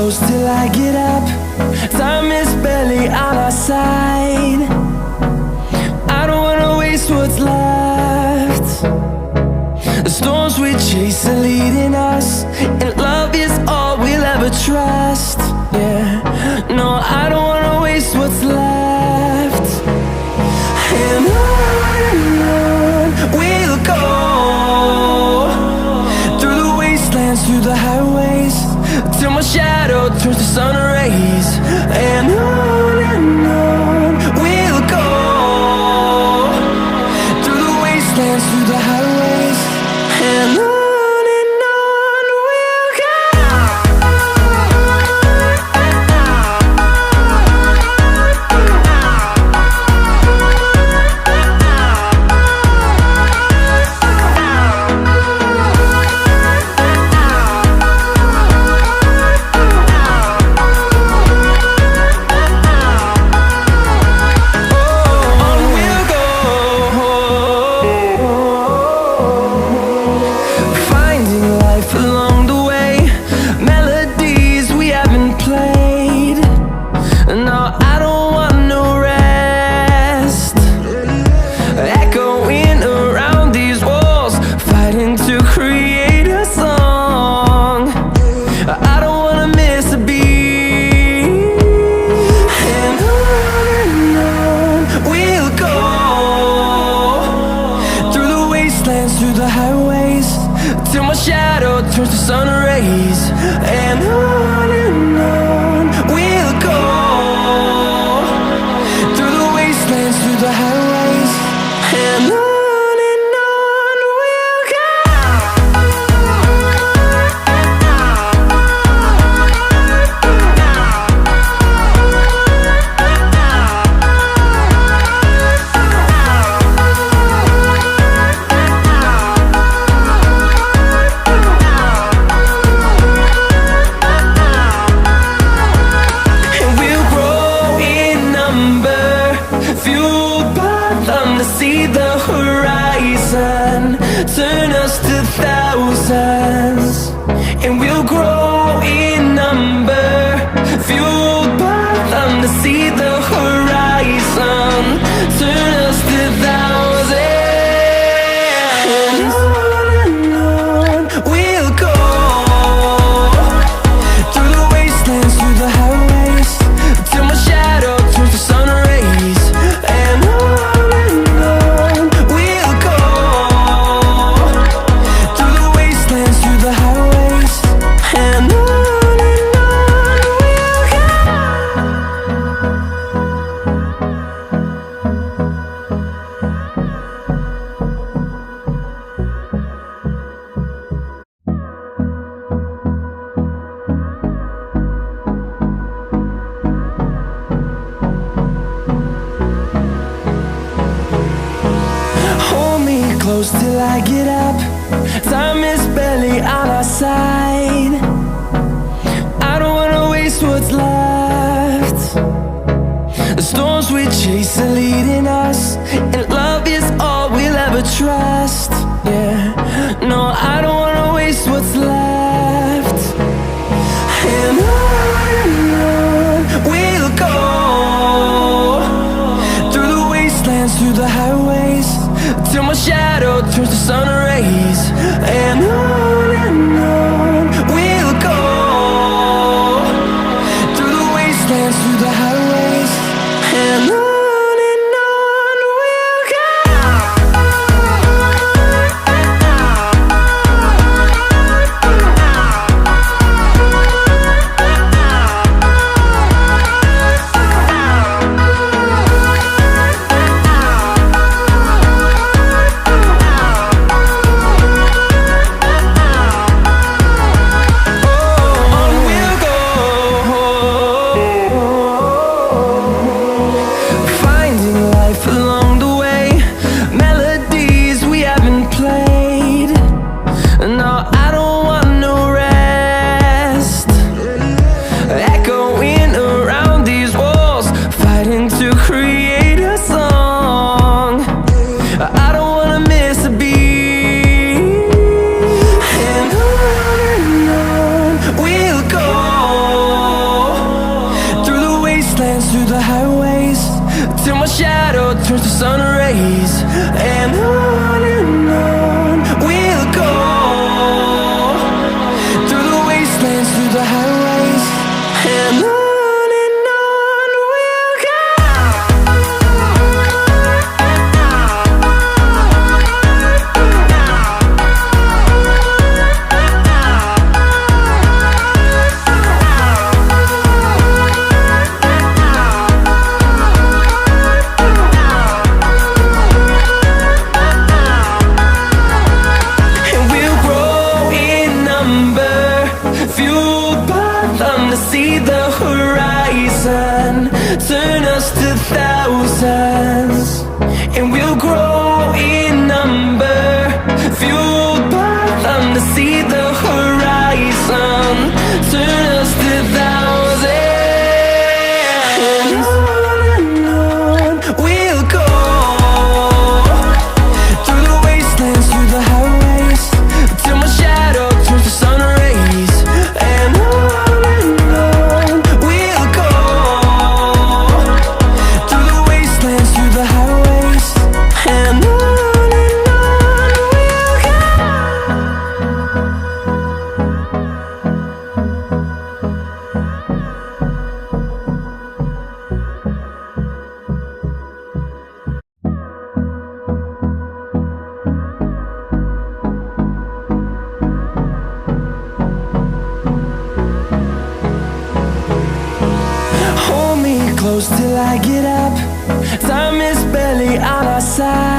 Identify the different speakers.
Speaker 1: close till I get up. Time is barely on our side. I don't wanna waste what's left. The storms we chase are leading us, and love is all we'll ever trust. Yeah, no, I don't wanna waste what's left. And on we'll go, through the wastelands, through the highways, till my shadow turns to sun rays. And on we'll go, through the wastelands, through the highways, and on we'll go. Through the highways, till my shadow turns to sun rays. And on we'll go, through the wastelands, through the highways, and on we'll go. See the horizon, turn us to thousands, and we'll grow in number, fueled by them. To see the horizon, turn us to thousands, and on we'll go, through the wastelands, through the highways, till my shadow turns to sun rays. And close till I get up. Time is barely on our side. I don't wanna waste what's left. The storms we chase are leading us, and love is all we'll ever trust. Yeah, no, I don't wanna waste what's left. And on we'll go, through the wastelands, through the highways, till my shadow turns to sun rays. And on we'll go, through the wastelands, through the highways, and on we'll go. wastelands, through the highways, till my shadow turns to sun rays. And on we'll go, through the wastelands, through the highways, and on we'll go. See the horizon, turn us to thousands, and we'll grow in number, fueled by them to see the horizon, turn us to thousands. And on we'll go, through the wastelands, through the highways, till my shadow turns to sun rays. And on close till I get up. Time is barely on our side.